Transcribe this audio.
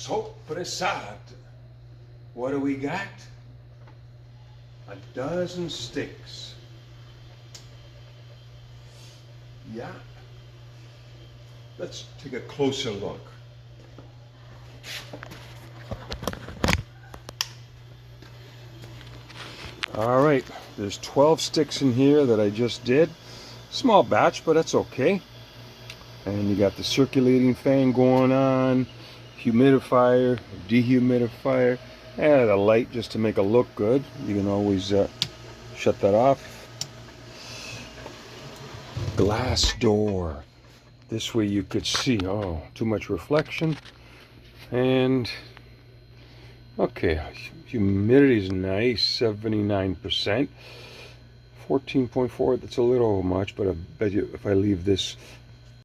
Soppressata. What do we got? A dozen sticks. Yeah. Let's take a closer look. All right, there's 12 sticks in here that I just did. Small batch, but that's okay. And you got the circulating fan going on, humidifier, dehumidifier, and a light just to make it look good. You can always shut that off. Glass door. This way you could see. Oh, too much reflection. And okay, humidity is nice, 79%. 14.4, that's a little much, but I bet you if I leave this